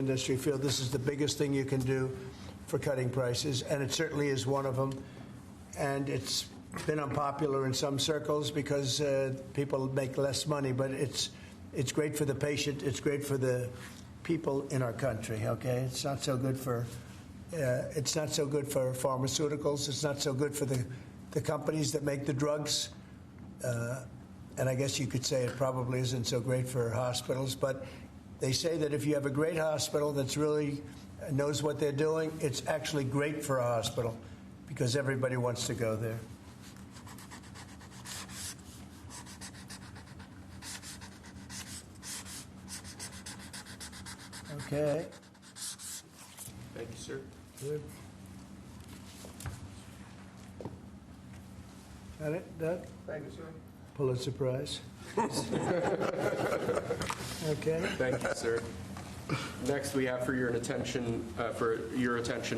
industry feel this is the biggest thing you can do for cutting prices, and it certainly is one of them. And it's been unpopular in some circles because people make less money, but it's great for the patient. It's great for the people in our country. Okay, it's not so good for pharmaceuticals. It's not so good for the companies that make the drugs. And I guess you could say it probably isn't so great for hospitals, but they say that if you have a great hospital that's really knows what they're doing, it's actually great for a hospital because everybody wants to go there. Okay. Thank you, sir. Good. Got it, Doug? Thank you, sir. Pulitzer Prize. Okay. Thank you, sir. Next, we have for your attention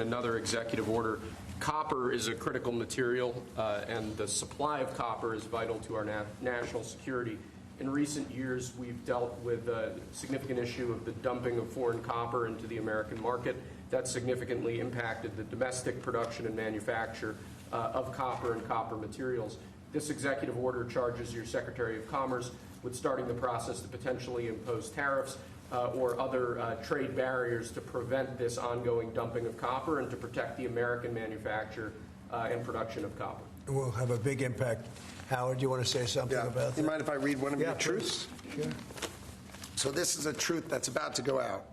another executive order. Copper is a critical material, and the supply of copper is vital to our national security. In recent years, we've dealt with a significant issue of the dumping of foreign copper into the American market. That significantly impacted the domestic production and manufacture of copper and copper materials. This executive order charges your Secretary of Commerce with starting the process to potentially impose tariffs or other trade barriers to prevent this ongoing dumping of copper and to protect the American manufacture and production of copper. It will have a big impact. Howard, do you want to say something about that? Do you mind if I read one of your truths? Sure. So this is a truth that's about to go out.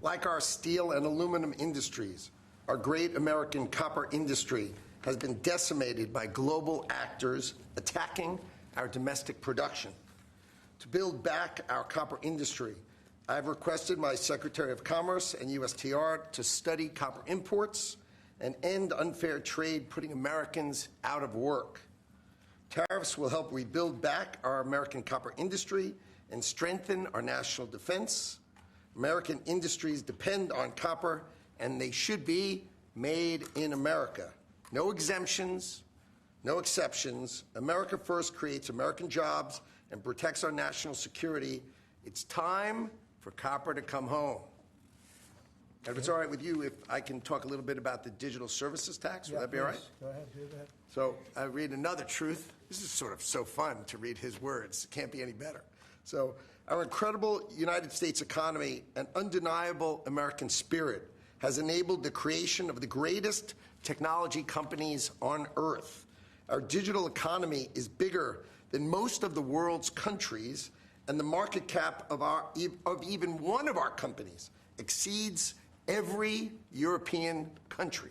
Like our steel and aluminum industries, our great American copper industry has been decimated by global actors attacking our domestic production. To build back our copper industry, I've requested my Secretary of Commerce and USTR to study copper imports and end unfair trade, putting Americans out of work. Tariffs will help rebuild back our American copper industry and strengthen our national defense. American industries depend on copper, and they should be made in America. No exemptions, no exceptions. America first creates American jobs and protects our national security. It's time for copper to come home. And if it's all right with you, if I can talk a little bit about the digital services tax, would that be all right? Go ahead, do that. So I read another truth. This is sort of so fun to read his words. It can't be any better. So our incredible United States economy and undeniable American spirit has enabled the creation of the greatest technology companies on earth. Our digital economy is bigger than most of the world's countries, and the market cap of even one of our companies exceeds every European country.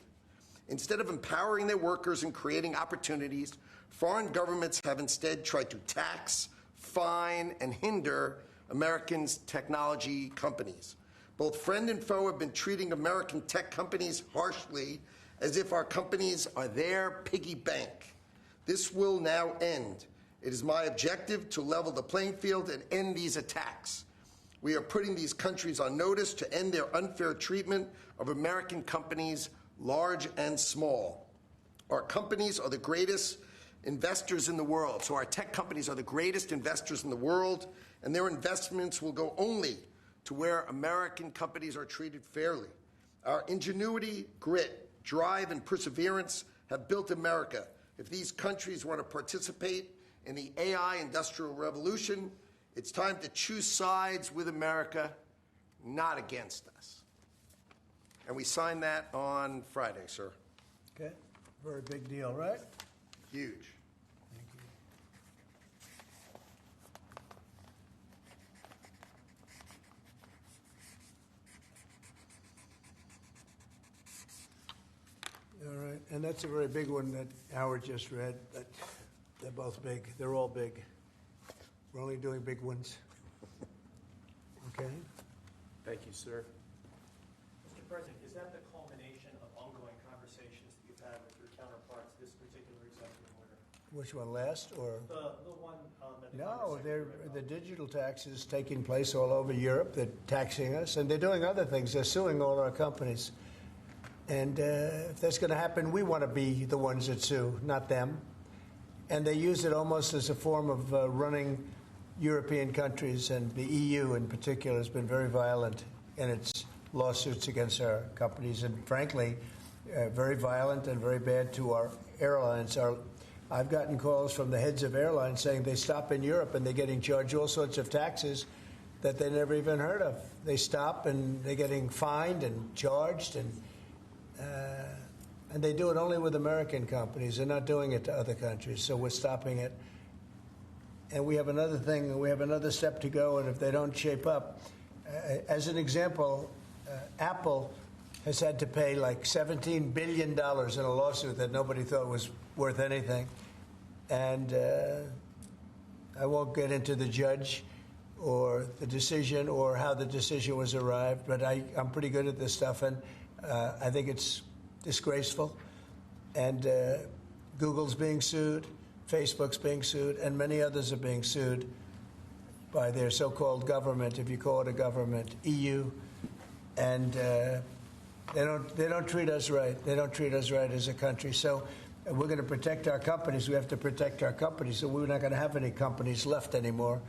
Instead of empowering their workers and creating opportunities, foreign governments have instead tried to tax, fine, and hinder Americans' technology companies. Both friend and foe have been treating American tech companies harshly, as if our companies are their piggy bank. This will now end. It is my objective to level the playing field and end these attacks. We are putting these countries on notice to end their unfair treatment of American companies, large and small. Our companies are the greatest investors in the world. So our tech companies are the greatest investors in the world, and their investments will go only to where American companies are treated fairly. Our ingenuity, grit, drive, and perseverance have built America. If these countries want to participate in the AI industrial revolution, it's time to choose sides with America, not against us. And we signed that on Friday, sir. Okay. Very big deal, right? Huge. Thank you. All right. And that's a very big one that Howard just read. But they're both big. They're all big. We're only doing big ones. Okay. Thank you, sir. Mr. President, is that the culmination of ongoing conversations that you've had with your counterparts, this particular executive order? Which one, last or? The one that the No, Congress the digital tax is taking place all over Europe. They're taxing us, and they're doing other things. They're suing all our companies. And if that's going to happen, we want to be the ones that sue, not them. And they use it almost as a form of running European countries, and the EU in particular has been very violent in its lawsuits against our companies, and frankly, very violent and very bad to our airlines. I've gotten calls from the heads of airlines saying they stop in Europe and they're getting charged all sorts of taxes that they never even heard of. They stop and they're getting fined and charged, and they do it only with American companies. They're not doing it to other countries, so we're stopping it. And we have another thing, we have another step to go, and if they don't shape up, as an example, Apple has had to pay like $17 billion in a lawsuit that nobody thought was worth anything. And I won't get into the judge or the decision or how the decision was arrived, but I'm pretty good at this stuff, and I think it's disgraceful. And Google's being sued, Facebook's being sued, and many others are being sued by their so-called government, if you call it a government, EU, and they don't treat us right. They don't treat us right as a country. So we're going to protect our companies. We have to protect our companies. So we're not going to have any companies left anymore.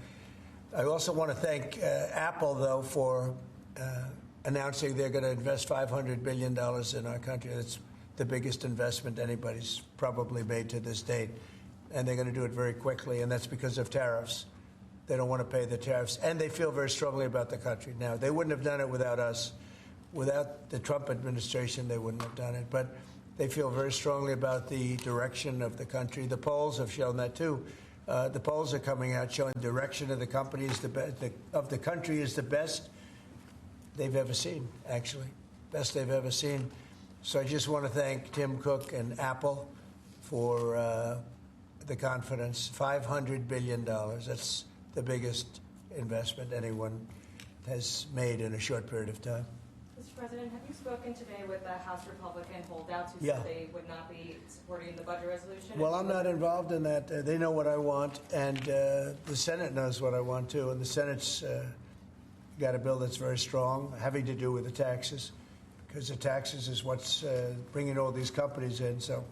I also want to thank Apple, though, for announcing they're going to invest $500 billion in our country. That's the biggest investment anybody's probably made to this date. And they're going to do it very quickly, and that's because of tariffs. They don't want to pay the tariffs, and they feel very strongly about the country. Now, they wouldn't have done it without us. Without the Trump administration, they wouldn't have done it. But they feel very strongly about the direction of the country. The polls have shown that, too. The polls are coming out showing the direction of the company is of the country is the best they've ever seen, actually. Best they've ever seen. So I just want to thank Tim Cook and Apple for the confidence. $500 billion. That's the biggest investment anyone has made in a short period of time. Mr. President, have you spoken today with the House Republican holdouts who Yeah. said they would not be supporting the budget resolution? Well, I'm not involved in that. They know what I want, and the Senate knows what I want, too. And the Senate's got a bill that's very strong, having to do with the taxes, because the taxes is what's bringing all these companies in. So,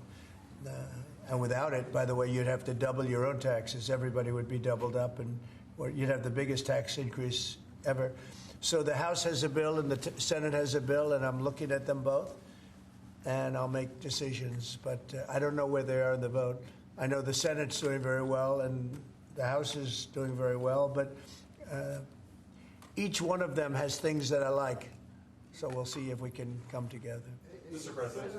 and without it, by the way, you'd have to double your own taxes. Everybody would be doubled up, and you'd have the biggest tax increase ever. So the House has a bill and the Senate has a bill, and I'm looking at them both, and I'll make decisions. But I don't know where they are in the vote. I know the Senate's doing very well, and the House is doing very well, but each one of them has things that I like. So we'll see if we can come together. Mr. President,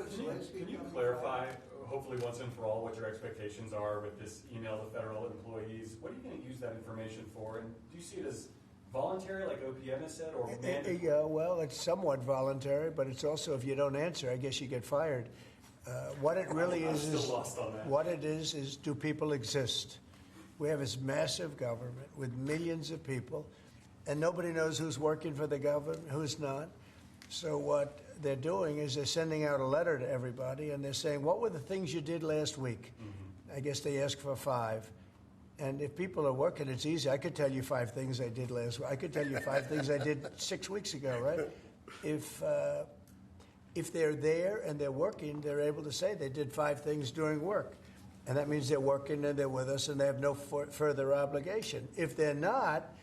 can you clarify, hopefully once and for all, what your expectations are with this email to federal employees? What are you going to use that information for? And do you see it as voluntary, like OPM has said, or mandatory? Yeah, well, it's somewhat voluntary, but it's also, if you don't answer, I guess you get fired. What it really I'm is, still lost on that. what it is do people exist? We have this massive government with millions of people, and nobody knows who's working for the government, who's not. So what they're doing is they're sending out a letter to everybody, and they're saying, what were the things you did last week? Mm-hmm. I guess they ask for 5. And if people are working, it's easy. I could tell you 5 things I did last week. I could tell you 5 things I did 6 weeks ago, right? If they're there and they're working, they're able to say they did 5 things during work. And that means they're working and they're with us and they have no further obligation. If they're not,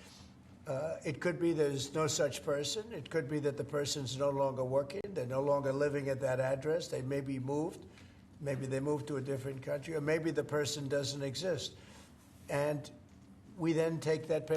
it could be there's no such person. It could be that the person's no longer working. They're no longer living at that address. They may be moved. Maybe they moved to a different country, or maybe the person doesn't exist. And we then take that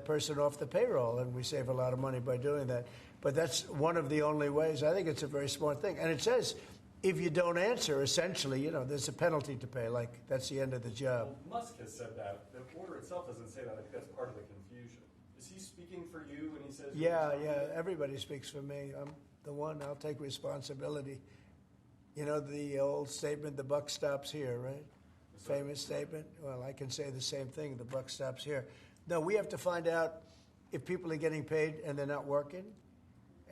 person off the payroll, and we save a lot of money by doing that. But that's one of the only ways. I think it's a very smart thing. And it says, if you don't answer, essentially, there's a penalty to pay. Like, that's the end of the job. Well, Musk has said that. The order itself doesn't say that. I think that's part of the confusion. Is he speaking for you when he says... Yeah, everybody speaks for me. I'm the one. I'll take responsibility. The old statement, the buck stops here, right? Famous statement. Well, I can say the same thing. The buck stops here. No, we have to find out if people are getting paid and they're not working,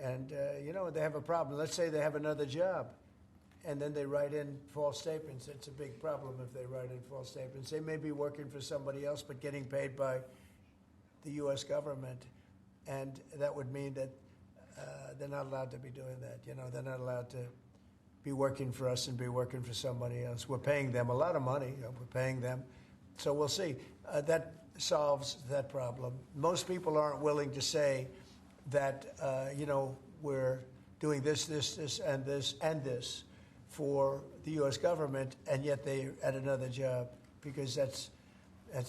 and they have a problem. Let's say they have another job, and then they write in false statements. It's a big problem if they write in false statements. They may be working for somebody else, but getting paid by the U.S. government, and that would mean that they're not allowed to be doing that. They're not allowed to be working for us and be working for somebody else. We're paying them a lot of money. We're paying them. So we'll see. That solves that problem. Most people aren't willing to say that, we're doing this, and this, and this for the U.S. government, and yet they're at another job, because that's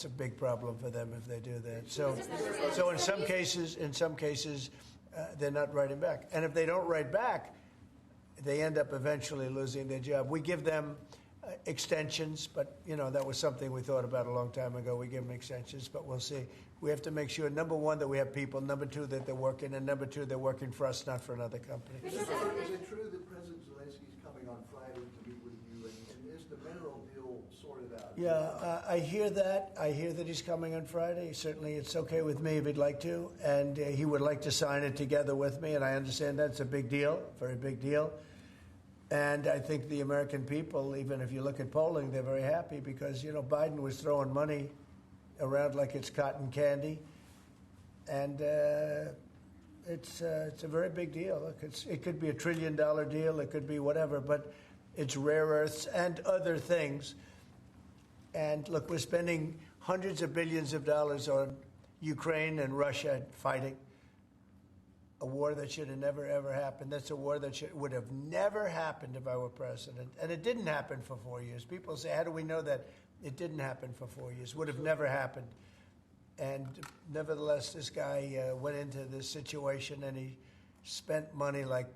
a big problem for them if they do that. So in some cases, they're not writing back. And if they don't write back, they end up eventually losing their job. We give them extensions, but, that was something we thought about a long time ago. We give them extensions, but we'll see. We have to make sure, number one, that we have people, number two, that they're working, and number two, they're working for us, not for another company. Is it true that President Zelensky is coming on Friday to meet with you, and is the mineral deal sorted out? Yeah, I hear that. I hear that he's coming on Friday. Certainly, it's okay with me if he'd like to, and he would like to sign it together with me, and I understand that's a big deal, very big deal. And I think the American people, even if you look at polling, they're very happy because, Biden was throwing money around like it's cotton candy. And it's a very big deal. Look, it could be $1 trillion deal. It could be whatever, but it's rare earths and other things. And look, we're spending hundreds of billions of dollars on Ukraine and Russia fighting. A war that should have never, ever happened. That's a war that would have never happened if I were president. And it didn't happen for 4 years. People say, how do we know that? It didn't happen for 4 years. Would have never happened. And nevertheless, this guy went into this situation and he spent money like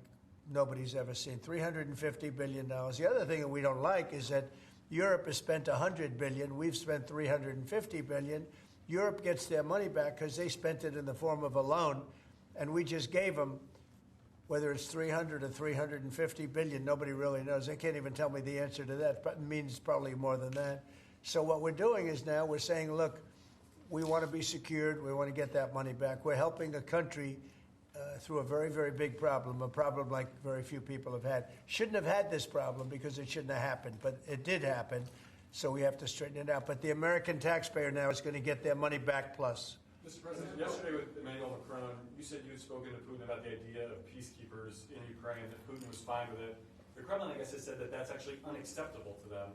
nobody's ever seen. $350 billion. The other thing that we don't like is that Europe has spent $100 billion. We've spent $350 billion. Europe gets their money back because they spent it in the form of a loan. And we just gave them, whether it's 300 or 350 billion, nobody really knows. They can't even tell me the answer to that, but it means probably more than that. So what we're doing is now we're saying, look, we want to be secured. We want to get that money back. We're helping a country through a very, very big problem, a problem like very few people have had. Shouldn't have had this problem because it shouldn't have happened, but it did happen, so we have to straighten it out. But the American taxpayer now is going to get their money back plus. Mr. President, yesterday with Emmanuel Macron, you said you had spoken to Putin about the idea of peacekeepers in Ukraine, that Putin was fine with it. The Kremlin, I guess, has said that that's actually unacceptable to them.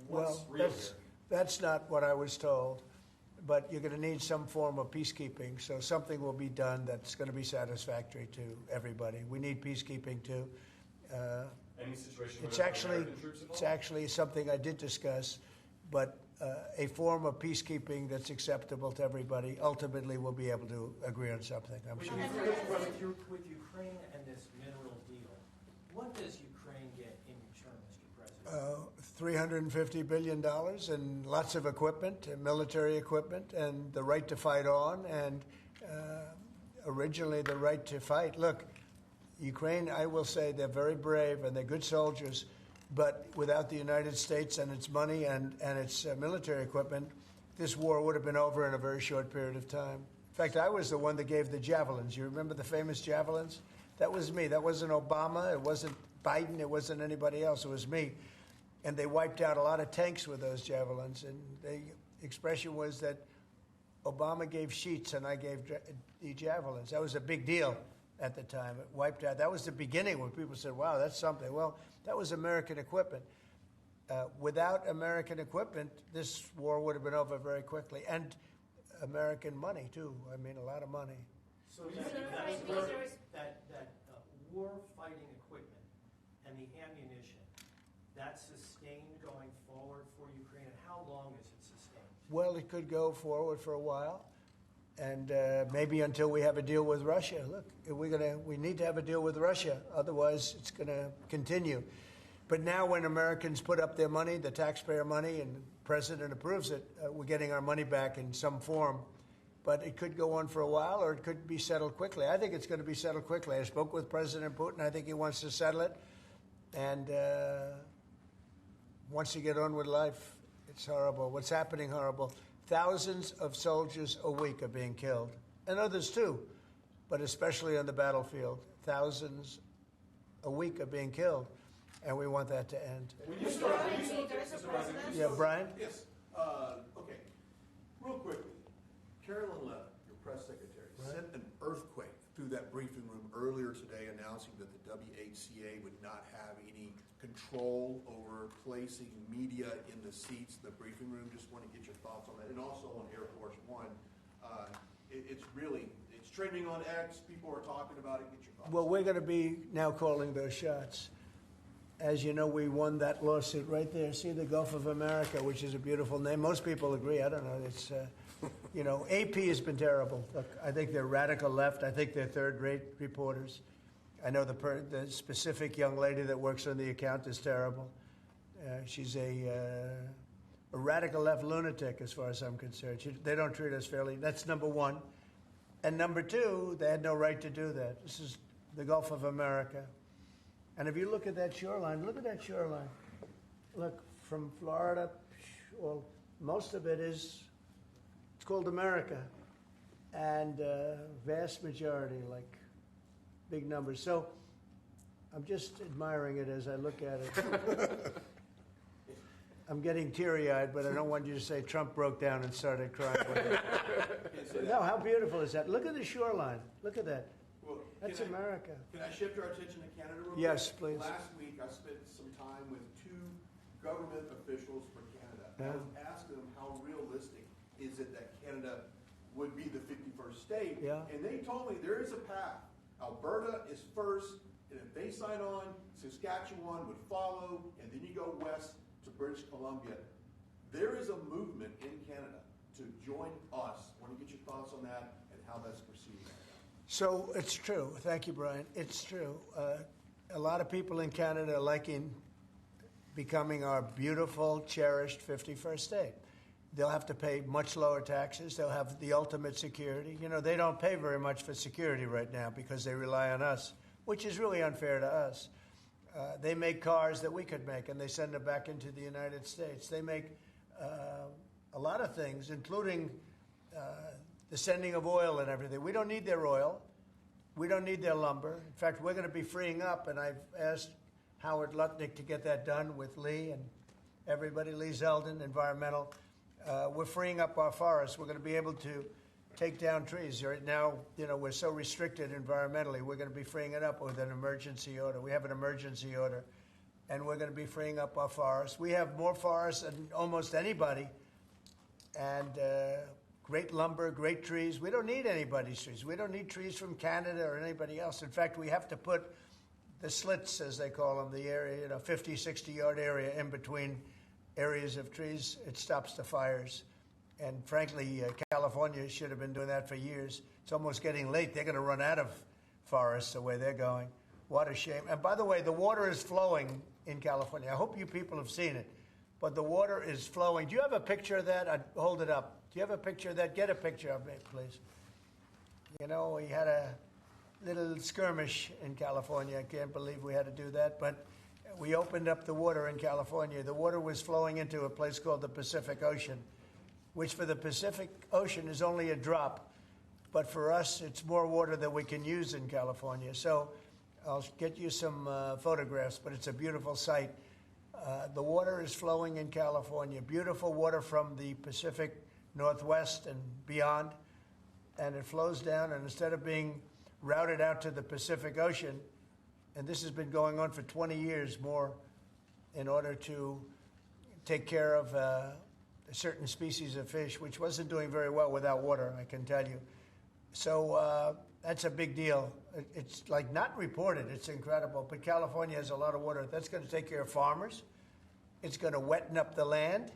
What's real here? That's not what I was told, but you're going to need some form of peacekeeping, so something will be done that's going to be satisfactory to everybody. We need peacekeeping, too. Any situation it's where actually American troops involved? It's actually something I did discuss, but a form of peacekeeping that's acceptable to everybody. Ultimately, we'll be able to agree on something, I'm sure. With Ukraine and this mineral deal, what does Ukraine get in return, Mr. President? $350 billion and lots of equipment, and military equipment, and the right to fight on, and originally the right to fight. Look, Ukraine, I will say, they're very brave and they're good soldiers, but without the United States and its money and its military equipment, this war would have been over in a very short period of time. In fact, I was the one that gave the javelins. You remember the famous javelins? That was me. That wasn't Obama. It wasn't Biden. It wasn't anybody else. It was me. And they wiped out a lot of tanks with those javelins. And the expression was that Obama gave sheets and I gave the javelins. That was a big deal at the time. It wiped out. That was the beginning when people said, wow, that's something. Well, that was American equipment. Without American equipment, this war would have been over very quickly. And American money, too. I mean, a lot of money. So that war-fighting equipment and the ammunition, that's sustained going forward for Ukraine, and how long is it sustained? Well, it could go forward for a while, and maybe until we have a deal with Russia. Look, we need to have a deal with Russia, otherwise it's going to continue. But now when Americans put up their money, the taxpayer money, and the president approves it, we're getting our money back in some form. But it could go on for a while, or it could be settled quickly. I think it's going to be settled quickly. I spoke with President Putin. I think he wants to settle it, and wants to get on with life. It's horrible. What's happening, horrible. Thousands of soldiers a week are being killed, and others too, but especially on the battlefield. Thousands a week are being killed, and we want that to end. Yeah, Brian? Yes. Okay. Real quickly, Carolyn Levitt, your press secretary, sent an earthquake through that briefing room earlier today announcing that the WHCA would not have any control over placing media in the seats in the briefing room. Just want to get your thoughts on that. And also on Air Force One, it's trending on X. People are talking about it. Get your thoughts. Well, we're going to be now calling those shots. As you know, we won that lawsuit right there. See, the Gulf of America, which is a beautiful name. Most people agree. I don't know. It's, AP has been terrible. Look, I think they're radical left. I think they're third-rate reporters. I know the specific young lady that works on the account is terrible. She's a radical left lunatic, as far as I'm concerned. They don't treat us fairly. That's number one. And number two, they had no right to do that. This is the Gulf of America. And if you look at that shoreline, look at that shoreline. Look, from Florida, well, most of it is, it's called America. And vast majority, like big numbers. So I'm just admiring it as I look at it. I'm getting teary-eyed, but I don't want you to say Trump broke down and started crying. No, how beautiful is that? Look at the shoreline. Look at that. Well, That's America. Can I shift our attention to Canada real quick? Yes, please. Last week, I spent some time with 2 government officials from Canada. I was asking them how realistic is it that Canada would be the 51st state. Yeah. And they told me there is a path. Alberta is first, and if they sign on, Saskatchewan would follow, and then you go west to British Columbia. There is a movement in Canada to join us. I want to get your thoughts on that and how that's proceeding. So it's true. Thank you, Brian. It's true. A lot of people in Canada are liking becoming our beautiful, cherished 51st state. They'll have to pay much lower taxes. They'll have the ultimate security. You know, they don't pay very much for security right now because they rely on us, which is really unfair to us. They make cars that we could make, and they send them back into the United States. They make a lot of things, including the sending of oil and everything. We don't need their oil. We don't need their lumber. In fact, we're going to be freeing up, and I've asked Howard Lutnick to get that done with Lee and everybody, Lee Zeldin, environmental. We're freeing up our forests. We're going to be able to take down trees. Right now, you know, we're so restricted environmentally. We're going to be freeing it up with an emergency order. We have an emergency order, and we're going to be freeing up our forests. We have more forests than almost anybody, and great lumber, great trees. We don't need anybody's trees. We don't need trees from Canada or anybody else. In fact, we have to put the slits, as they call them, the area, 50, 60-yard area in between areas of trees. It stops the fires. And frankly, California should have been doing that for years. It's almost getting late. They're going to run out of forests the way they're going. What a shame. And by the way, the water is flowing in California. I hope you people have seen it. But the water is flowing. Do you have a picture of that? I'd hold it up. Do you have a picture of that? Get a picture of it, please. You know, we had a little skirmish in California. I can't believe we had to do that. But we opened up the water in California. The water was flowing into a place called the Pacific Ocean, which for the Pacific Ocean is only a drop. But for us, it's more water than we can use in California. So I'll get you some photographs, but it's a beautiful sight. The water is flowing in California. Beautiful water from the Pacific Northwest and beyond. And it flows down, and instead of being routed out to the Pacific Ocean, and this has been going on for 20 years more in order to take care of a certain species of fish, which wasn't doing very well without water, I can tell you. So that's a big deal. It's like not reported. It's incredible. But California has a lot of water. That's going to take care of farmers. It's going to wetten up the land.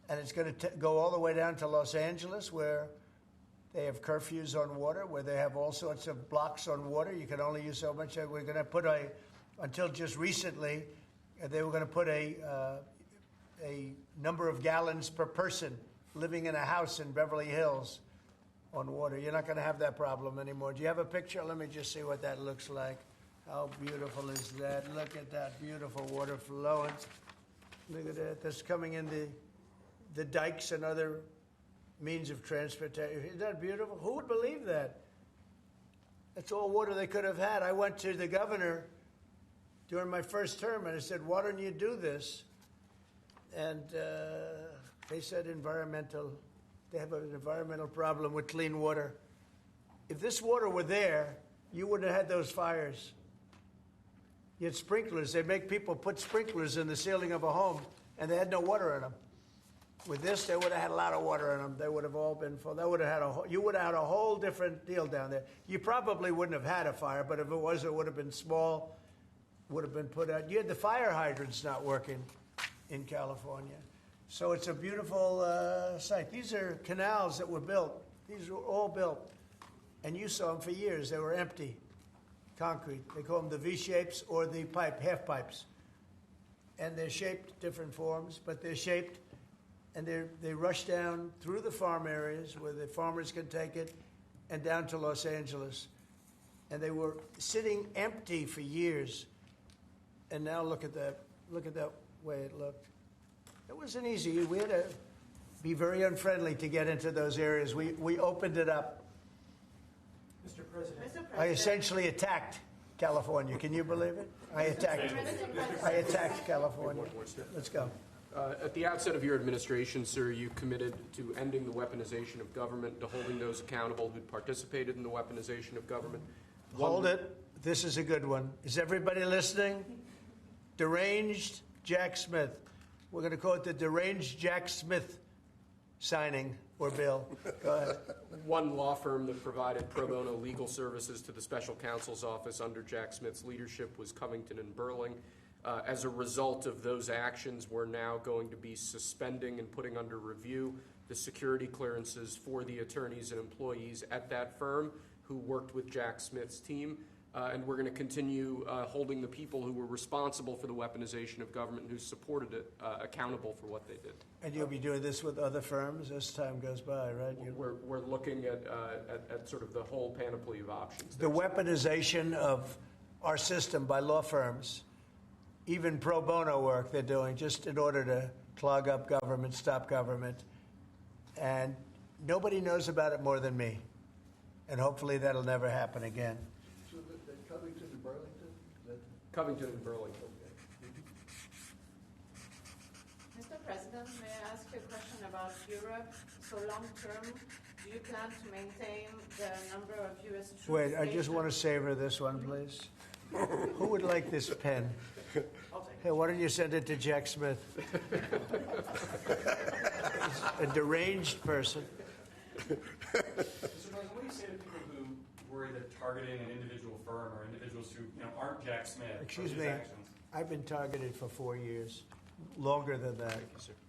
And it's going to go all the way down to Los Angeles, where they have curfews on water, where they have all sorts of blocks on water. You can only use so much. We're going to put until just recently, they were going to put a number of gallons per person living in a house in Beverly Hills on water. You're not going to have that problem anymore. Do you have a picture? Let me just see what that looks like. How beautiful is that? Look at that beautiful water flowing. Look at that. That's coming in the dikes and other means of transportation. Isn't that beautiful? Who would believe that? That's all water they could have had. I went to the governor during my first term and I said, why don't you do this? And they said they have an environmental problem with clean water. If this water were there, you wouldn't have had those fires. You had sprinklers. They make people put sprinklers in the ceiling of a home, and they had no water in them. With this, they would have had a lot of water in them. They would have all been full. That would have had you would have had a whole different deal down there. You probably wouldn't have had a fire, but if it was, it would have been small, would have been put out. You had the fire hydrants not working in California. So it's a beautiful site. These are canals that were built. These were all built. And you saw them for years. They were empty, concrete. They call them the V-shapes or the half pipes. And they're shaped different forms, but they're shaped, and they rush down through the farm areas where the farmers can take it and down to Los Angeles. And they were sitting empty for years. And now look at that. Look at that way it looked. It wasn't easy. We had to be very unfriendly to get into those areas. We opened it up. Mr. President. I essentially attacked California. Can you believe it? I attacked California. Let's go. At the outset of your administration, sir, you committed to ending the weaponization of government, to holding those accountable who participated in the weaponization of government. Hold it. This is a good one. Is everybody listening? Deranged Jack Smith. We're going to call it the Deranged Jack Smith signing or bill. Go ahead. One law firm that provided pro bono legal services to the special counsel's office under Jack Smith's leadership was Covington and Burling. As a result of those actions, we're now going to be suspending and putting under review the security clearances for the attorneys and employees at that firm who worked with Jack Smith's team. And we're going to continue holding the people who were responsible for the weaponization of government and who supported it accountable for what they did. And you'll be doing this with other firms as time goes by, right? We're looking at sort of the whole panoply of options. The weaponization of our system by law firms, even pro bono work they're doing just in order to clog up government, stop government. And nobody knows about it more than me. And hopefully that'll never happen again. So the Covington and Burlington? Covington and Burlington. Mr. President, may I ask you a question about Europe? So long term, do you plan to maintain the number of U.S. troops? Wait, I just want to savor this one, please. Who would like this pen? Hey, why don't you send it to Jack Smith? A deranged person. Mr. President, what do you say to people who worry that targeting an individual firm or individuals who aren't Jack Smith? Excuse for me, these actions? I've been targeted for 4 years, longer than that.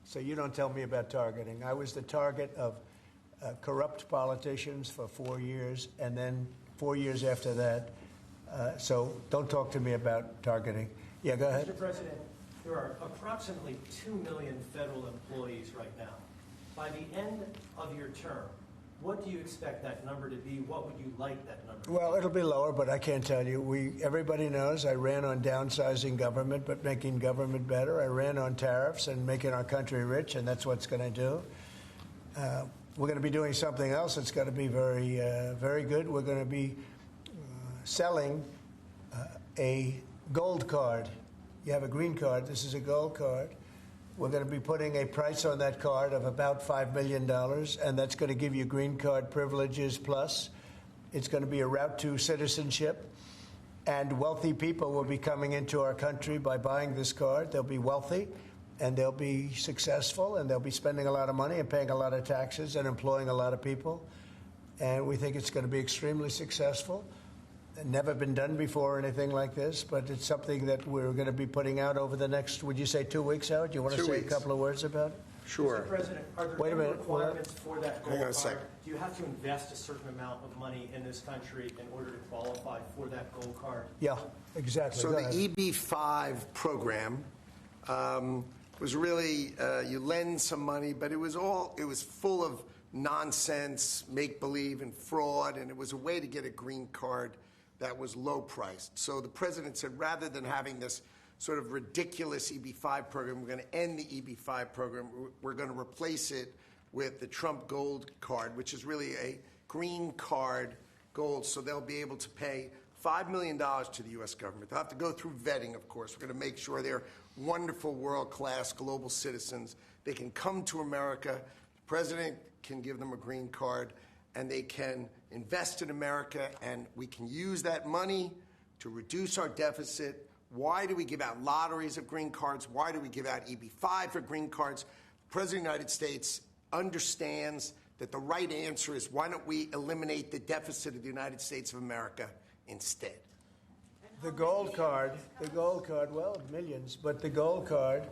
So you don't tell me about targeting. I was the target of corrupt politicians for 4 years, and then 4 years after that. So don't talk to me about targeting. Yeah, go ahead. Mr. President, there are approximately 2 million federal employees right now. By the end of your term, what do you expect that number to be? What would you like that number to be? Well, it'll be lower, but I can't tell you. Everybody knows I ran on downsizing government, but making government better. I ran on tariffs and making our country rich, and that's what's going to do. We're going to be doing something else that's going to be very, very good. We're going to be selling a gold card. You have a green card. This is a gold card. We're going to be putting a price on that card of about $5 million, and that's going to give you green card privileges plus. It's going to be a route to citizenship, and wealthy people will be coming into our country by buying this card. They'll be wealthy, and they'll be successful, and they'll be spending a lot of money and paying a lot of taxes and employing a lot of people. And we think it's going to be extremely successful. Never been done before or anything like this, but it's something that we're going to be putting out over the next, would you say 2 weeks, Howard? Do you want to say a couple of words about it? Sure. Mr. President, are there Wait a any minute. requirements for that gold Hang on a card? second. Do you have to invest a certain amount of money in this country in order to qualify for that gold card? Yeah, exactly. So Go the ahead. EB-5 program was really, you lend some money, but it was full of nonsense, make-believe, and fraud, and it was a way to get a green card that was low-priced. So the president said, rather than having this sort of ridiculous EB-5 program, we're going to end the EB-5 program. We're going to replace it with the Trump Gold Card, which is really a green card gold, so they'll be able to pay $5 million to the U.S. government. They'll have to go through vetting, of course. We're going to make sure they're wonderful, world-class global citizens. They can come to America. The president can give them a green card, and they can invest in America, and we can use that money to reduce our deficit. Why do we give out lotteries of green cards? Why do we give out EB-5 for green cards? President of the United States understands that the right answer is, why don't we eliminate the deficit of the United States of America instead? The gold card, well, millions, but the gold card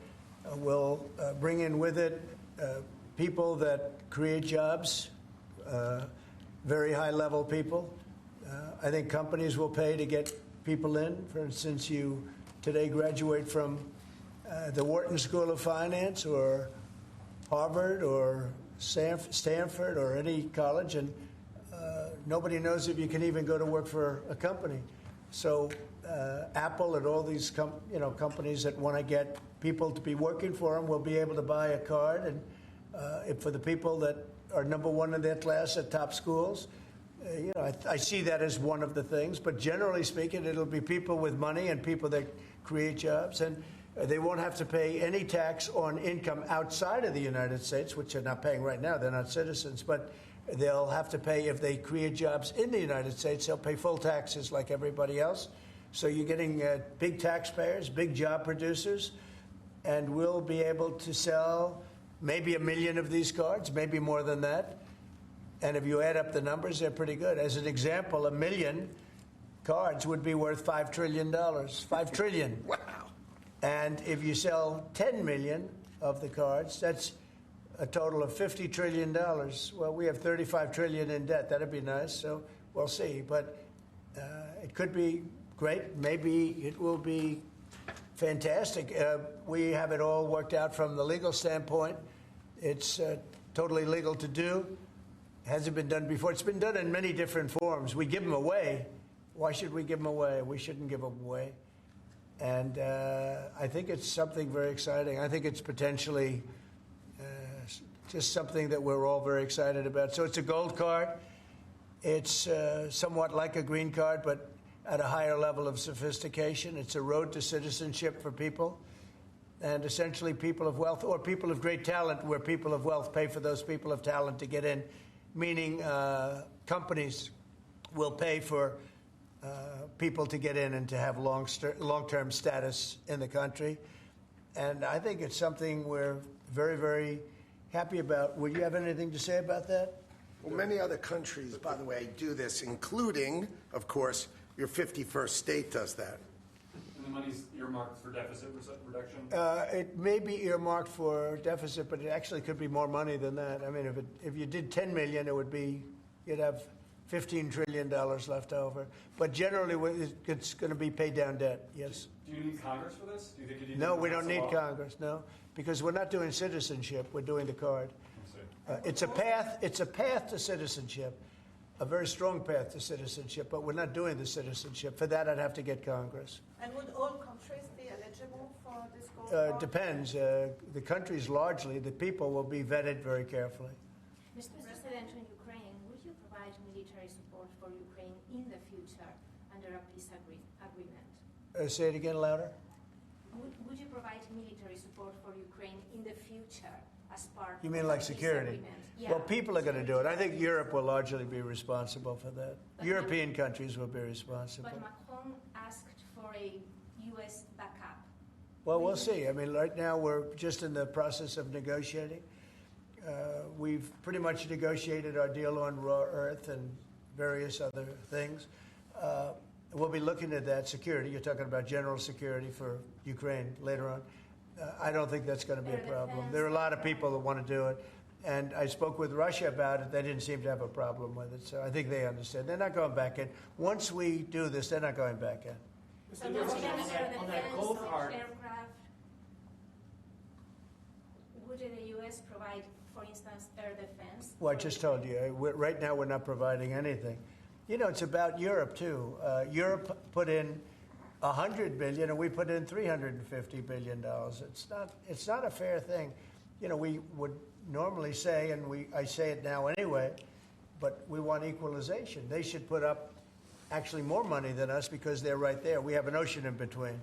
will bring in with it people that create jobs, very high-level people. I think companies will pay to get people in. For instance, you today graduate from the Wharton School of Finance or Harvard or Stanford or any college, and nobody knows if you can even go to work for a company. So Apple and all these companies that want to get people to be working for them will be able to buy a card, and for the people that are number one in their class at top schools, I see that as one of the things. But generally speaking, it'll be people with money and people that create jobs, and they won't have to pay any tax on income outside of the United States, which they're not paying right now. They're not citizens, but they'll have to pay if they create jobs in the United States. They'll pay full taxes like everybody else. So you're getting big taxpayers, big job producers, and we'll be able to sell maybe 1 million of these cards, maybe more than that. And if you add up the numbers, they're pretty good. As an example, 1 million cards would be worth $5 trillion. $5 trillion. Wow. And if you sell 10 million of the cards, that's a total of $50 trillion. Well, we have $35 trillion in debt. That'd be nice. So we'll see. But it could be great. Maybe it will be fantastic. We have it all worked out from the legal standpoint. It's totally legal to do. Hasn't been done before. It's been done in many different forms. We give them away. Why should we give them away? We shouldn't give them away. And I think it's something very exciting. I think it's potentially just something that we're all very excited about. So it's a gold card. It's somewhat like a green card, but at a higher level of sophistication. It's a road to citizenship for people. And essentially people of wealth or people of great talent, where people of wealth pay for those people of talent to get in, meaning companies will pay for people to get in and to have long-term status in the country. And I think it's something we're very, very happy about. Would you have anything to say about that? Well, many other countries, by the way, do this, including, of course, your 51st state does that. And the money's earmarked for deficit reduction? It may be earmarked for deficit, but it actually could be more money than that. I mean, if you did 10 million, you'd have $15 trillion left over. But generally, it's going to be paid down debt, yes. Do you need Congress for this? Do you think you need No, to we don't pass a need law? Congress, no, because we're not doing citizenship. We're doing the card. It's a path to citizenship, a very strong path to citizenship, but we're not doing the citizenship. For that, I'd have to get Congress. And would all countries be eligible for this gold card? Depends. The countries largely, the people will be vetted very carefully. Mr. President, in Ukraine, would you provide military support for Ukraine in the future under a peace agreement? Say it again louder. Would you provide military support for Ukraine in the future as part You mean of like a peace security? agreement? Yeah. Well, people are going to do it. I think Europe will largely be responsible for that. European countries will be responsible. But Macron asked for a U.S. backup. Well, we'll see. I mean, right now we're just in the process of negotiating. We've pretty much negotiated our deal on raw earth and various other things. We'll be looking at that security. You're talking about general security for Ukraine later on. I don't think that's going to be a problem. There are a lot of people that want to do it. And I spoke with Russia about it. They didn't seem to have a problem with it. So I think they understand. They're not going back in. Once we do this, they're not going back in. So on that gold card, aircraft, would the U.S. provide, for instance, air defense? Well, I just told you. Right now, we're not providing anything. You know, it's about Europe, too. Europe put in $100 billion, and we put in $350 billion. It's not a fair thing. You know, we would normally say, and I say it now anyway, but we want equalization. They should put up actually more money than us because they're right there. We have an ocean in between.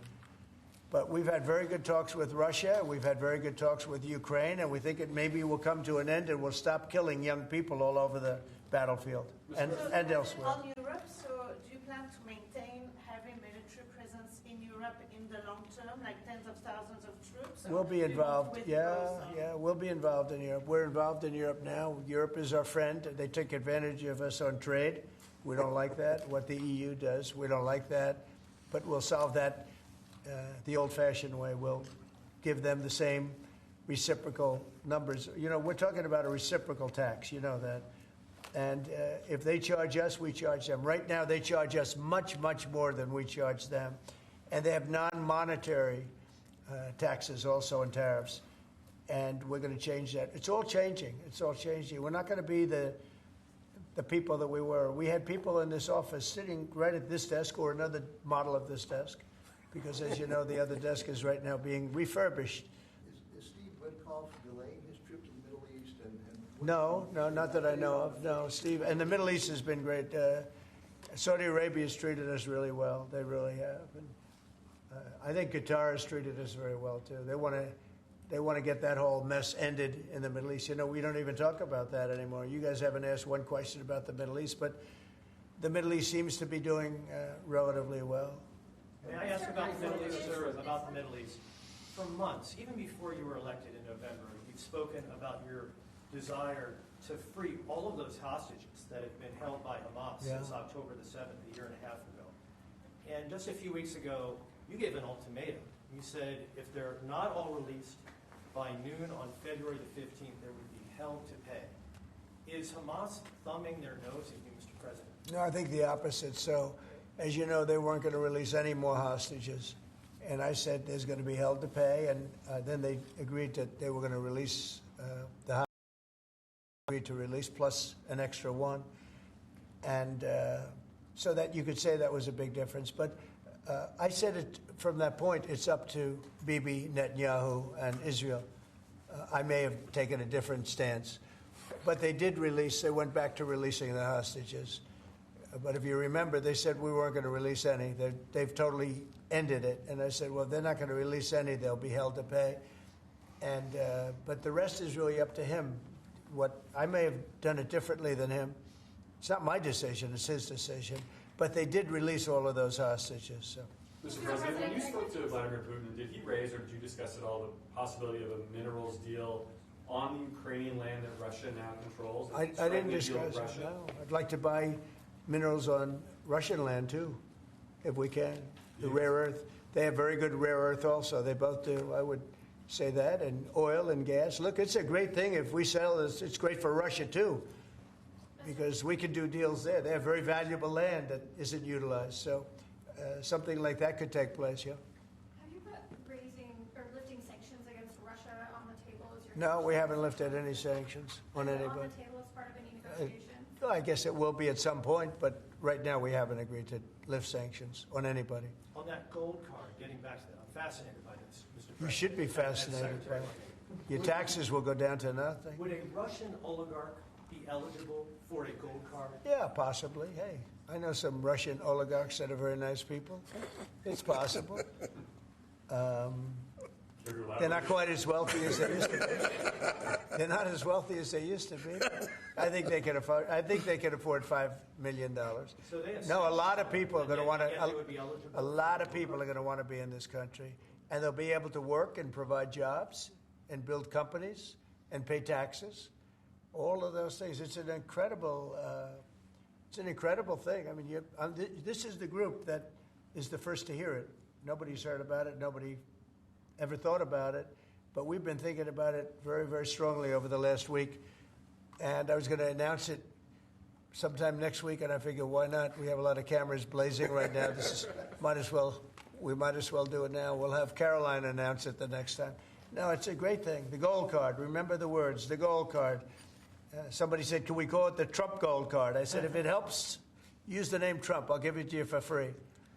But we've had very good talks with Russia. We've had very good talks with Ukraine, and we think it maybe will come to an end and we'll stop killing young people all over the battlefield and elsewhere. On Europe, so do you plan to maintain heavy military presence in Europe Europe in the long term, like tens of thousands of troops? Or We'll be you won't involved. withdraw some? Yeah, we'll be involved in Europe. We're involved in Europe now. Europe is our friend. They take advantage of us on trade. We don't like that. What the EU does, we don't like that. But we'll solve that the old-fashioned way. We'll give them the same reciprocal numbers. You know, we're talking about a reciprocal tax. You know that. And if they charge us, we charge them. Right now, they charge us much, much more than we charge them. And they have non-monetary taxes also and tariffs. And we're going to change that. It's all changing. It's all changing. We're not going to be the people that we were. We had people in this office sitting right at this desk or another model of this desk, because as you know, the other desk is right now being refurbished. Is Steve Witkoff delaying his trip to the Middle East? No, not that I know of. No, Steve. And the Middle East has been great. Saudi Arabia has treated us really well. They really have. And I think Qatar has treated us very well too. They want to get that whole mess ended in the Middle East. You know, we don't even talk about that anymore. You guys haven't asked one question about the Middle East, but the Middle East seems to be doing relatively well. May I ask about the Middle East, sir, about the Middle East? For months, even before you were elected in November, you've spoken about your desire to free all of those hostages that have been held by Hamas since October the 7th, a year and a half ago. And just a few weeks ago, you gave an ultimatum. You said if they're not all released by noon on February the 15th, there would be hell to pay. Is Hamas thumbing their nose at you, Mr. President? No, I think the opposite. So, as you know, they weren't going to release any more hostages. And I said there's going to be hell to pay. And then they agreed that they were going to release the hostages, agreed to release, plus an extra one. And so that you could say that was a big difference. But I said it from that point, it's up to Bibi Netanyahu and Israel. I may have taken a different stance. But they did release, they went back to releasing the hostages. But if you remember, they said we weren't going to release any. They've totally ended it. And I said, well, they're not going to release any. They'll be held to pay. And but the rest is really up to him. What I may have done it differently than him. It's not my decision. It's his decision. But they did release all of those hostages. So. Mr. President, when you spoke to Vladimir Putin, did he raise or did you discuss at all the possibility of a minerals deal on the Ukrainian land that Russia now controls? I didn't discuss it, no. I'd like to buy minerals on Russian land, too, if we can. The rare earth. They have very good rare earth also. They both do. I would say that. And oil and gas. Look, it's a great thing. If we sell this, it's great for Russia, too, because we can do deals there. They have very valuable land that isn't utilized. So something like that could take place, yeah. Have you put raising or lifting sanctions against Russia on the table as your No, we haven't lifted any sanctions on anybody. on the table as part of any negotiation? I guess it will be at some point, but right now we haven't agreed to lift sanctions on anybody. On that gold card, getting back to that, I'm fascinated by this, Mr. President. You should be fascinated by it. Your taxes will go down to nothing. Would a Russian oligarch be eligible for a gold card? Yeah, possibly. Hey, I know some Russian oligarchs that are very nice people. It's possible. They're not quite as wealthy as they used to be. They're not as wealthy as they used to be. I think they can afford. I think they can afford $5 million. So they have No, a lot of people are going to want they to. would be eligible A lot of people are going to want to be in this country, and they'll be able to work and provide jobs and build companies and pay taxes. All of those things. It's an incredible. It's an incredible thing. I mean, this is the group that is the first to hear it. Nobody's heard about it. Nobody ever thought about it, but we've been thinking about it very, very strongly over the last week. And I was going to announce it sometime next week, and I figured, why not? We have a lot of cameras blazing right now. We might as well do it now. We'll have Caroline announce it the next time. No, it's a great thing. The gold card. Remember the words, the gold card. Somebody said, can we call it the Trump gold card? I said, if it helps, use the name Trump. I'll give it to you for free.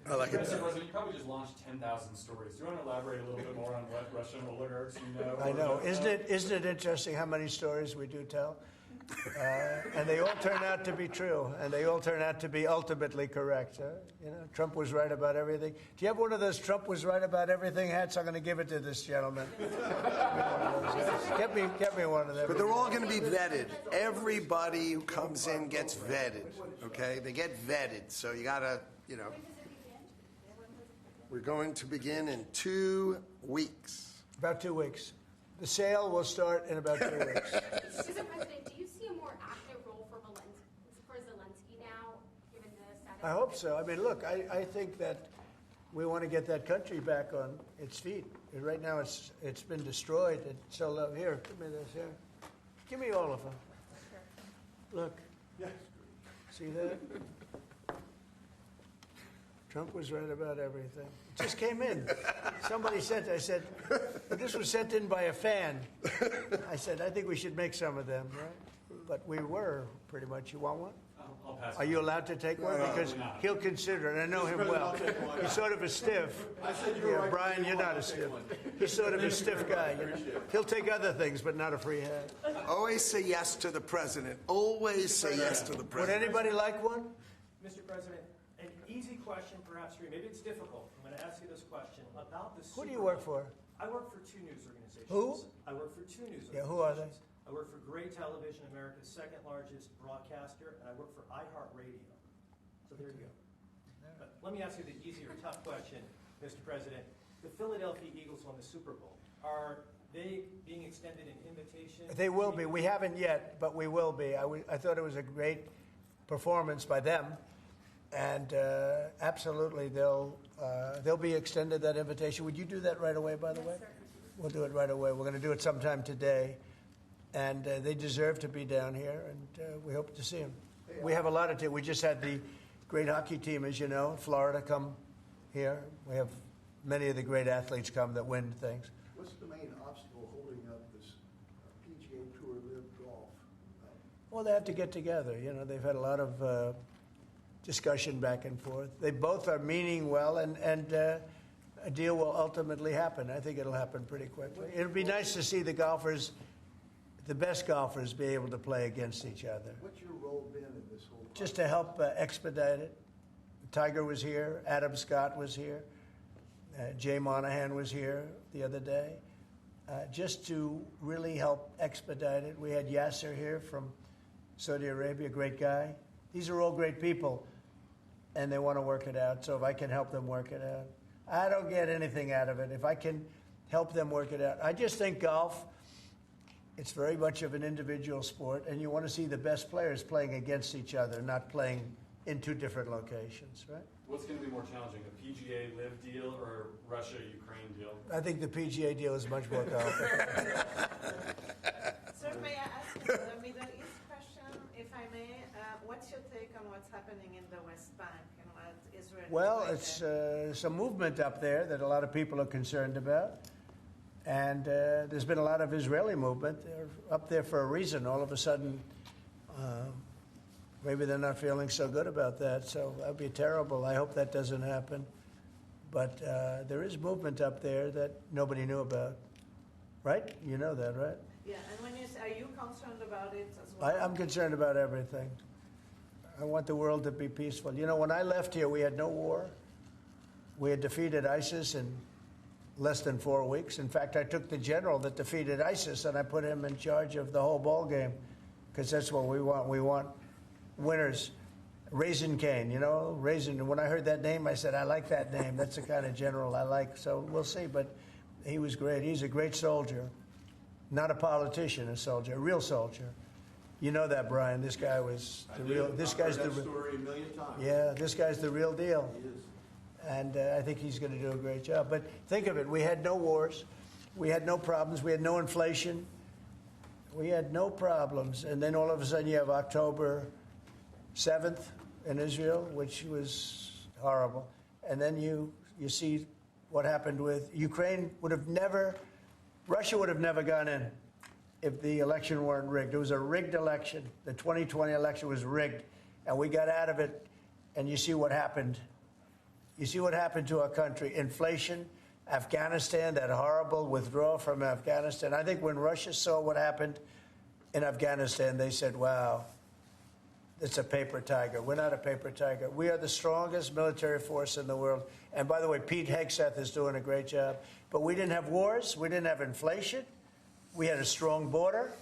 I like it. Mr. President, you probably just launched 10,000 stories. Do you want to elaborate a little bit more on what Russian oligarchs you know? I know. Isn't it interesting how many stories we do tell? And they all turn out to be true, and they all turn out to be ultimately correct. You know, Trump was right about everything. Do you have one of those Trump was right about everything hats? I'm going to give it to this gentleman. Get me one of them. But they're all going to be vetted. Everybody who comes in gets vetted, okay? They get vetted, so you got to, you know. We're going to begin in 2 weeks. About 2 weeks. The sale will start in about 2 weeks. Mr. President, do you see a more active role for Zelensky now, given the status? I hope so. I mean, look, I think that we want to get that country back on its feet. And right now, it's been destroyed. It's so here, give me this here. Give me all of them. Look. See that? Trump was right about everything. It just came in. Somebody sent, I said, this was sent in by a fan. I said, I think we should make some of them, right? But we were, pretty much. You want one? I'll pass. Are you allowed to take one? Because he'll consider it. I know him well. He's sort of a stiff. Yeah, Brian, you're not a stiff. He's sort of a stiff guy. You know? He'll take other things, but not a free hand. Always say yes to the president. Always say yes to the Would president. anybody like one? Mr. President, an easy question perhaps for you. Maybe it's difficult. I'm going to ask you this question about the Who do you work for? I work for 2 news organizations. Who? I work for 2 news organizations. Yeah, who are they? I work for Gray Television, America's second largest broadcaster, and I work for iHeartRadio. So there you go. But let me ask you the easier, tough question, Mr. President. The Philadelphia Eagles won the Super Bowl. Are they being extended an invitation? They will be. We haven't yet, but we will be. I thought it was a great performance by them, and absolutely they'll be extended that invitation. Would you do that right away, by the way? We'll do it right away. We're going to do it sometime today, and they deserve to be down here, and we hope to see them. We have a lot of teams. We just had the great hockey team, as you know, Florida come here. We have many of the great athletes come that win things. What's the main obstacle holding up this PGA Tour Live Golf? Well, they have to get together. You know, they've had a lot of discussion back and forth. They both are meaning well, and a deal will ultimately happen. I think it'll happen pretty quickly. It'll be nice to see the golfers, the best golfers, be able to play against each other. What's your role been in this whole process? Just to help expedite it. Tiger was here. Adam Scott was here. Jay Monahan was here the other day. Just to really help expedite it. We had Yasser here from Saudi Arabia, great guy. These are all great people, and they want to work it out. So if I can help them work it out, I don't get anything out of it. If I can help them work it out. I just think golf, it's very much of an individual sport, and you want to see the best players playing against each other, not playing in 2 different locations, right? What's going to be more challenging, the PGA Live deal or Russia-Ukraine deal? I think the PGA deal is much more complicated. Sir, may I ask you the Middle East question, if I may? What's your take on what's happening in the West Bank and what Israel is Well, doing it's there? some movement up there that a lot of people are concerned about. And there's been a lot of Israeli movement. They're up there for a reason. All of a sudden, maybe they're not feeling so good about that. So that would be terrible. I hope that doesn't happen. But there is movement up there that nobody knew about. Right? You know that, right? Yeah, and when you say, are you concerned about it as well? I'm concerned about everything. I want the world to be peaceful. You know, when I left here, we had no war. We had defeated ISIS in less than 4 weeks. In fact, I took the general that defeated ISIS and I put him in charge of the whole ball game, because that's what we want. We want winners. Raisin Cane, you know, Raisin. When I heard that name, I said, I like that name. That's the kind of general I like. So we'll see. But he was great. He's a great soldier. Not a politician, a soldier, a real soldier. You know that, Brian. This guy was the real. This guy's the. Story a million times. Yeah, this guy's the real deal. He is. And I think he's going to do a great job. But think of it. We had no wars. We had no problems. We had no inflation. We had no problems. And then all of a sudden you have October 7th in Israel, which was horrible. And then you see what happened with Ukraine. Russia would have never gone in if the election weren't rigged. It was a rigged election. The 2020 election was rigged. And we got out of it. And you see what happened. You see what happened to our country. Inflation, Afghanistan, that horrible withdrawal from Afghanistan. I think when Russia saw what happened in Afghanistan, they said, wow, it's a paper tiger. We're not a paper tiger. We are the strongest military force in the world. And by the way, Pete Hegseth is doing a great job. But we didn't have wars. We didn't have inflation. We had a strong border.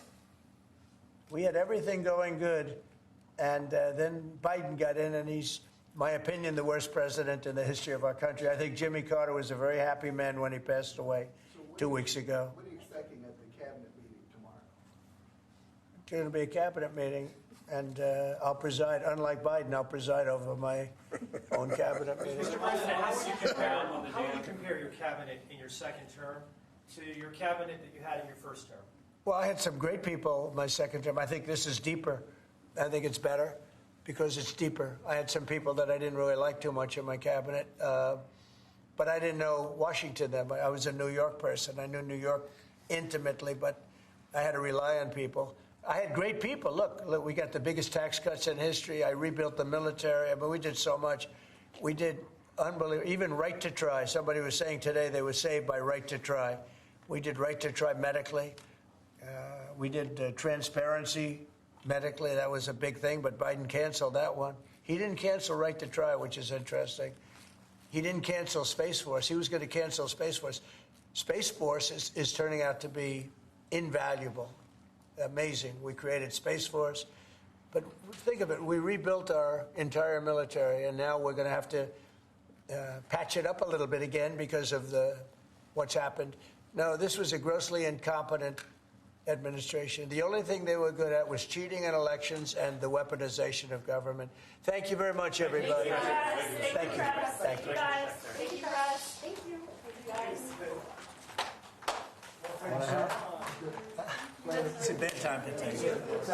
We had everything going good. And then Biden got in, and he's my opinion, the worst president in the history of our country. I think Jimmy Carter was a very happy man when he passed away 2 weeks ago. What are you expecting at the cabinet meeting tomorrow? It's going to be a cabinet meeting, and I'll preside. Unlike Biden, I'll preside over my own cabinet meeting. Mr. President, how would you compare your cabinet in your second term to your cabinet that you had in your first term? Well, I had some great people my second term. I think this is deeper. I think it's better because it's deeper. I had some people that I didn't really like too much in my cabinet, but I didn't know Washington then. I was a New York person. I knew New York intimately, but I had to rely on people. I had great people. Look, we got the biggest tax cuts in history. I rebuilt the military. I mean, we did so much. We did unbelievable. Even right to try. Somebody was saying today they were saved by right to try. We did right to try medically. We did transparency medically. That was a big thing, but Biden canceled that one. He didn't cancel right to try, which is interesting. He didn't cancel Space Force. He was going to cancel Space Force. Space Force is turning out to be invaluable. Amazing. We created Space Force. But think of it. We rebuilt our entire military, and now we're going to have to patch it up a little bit again because of what's happened. No, this was a grossly incompetent administration. The only thing they were good at was cheating in elections and the weaponization of government. Thank you very much, everybody. Thank you. Thank you. Guys. Thank you, guys. Thank you. Thank you, guys. It's a bedtime to take.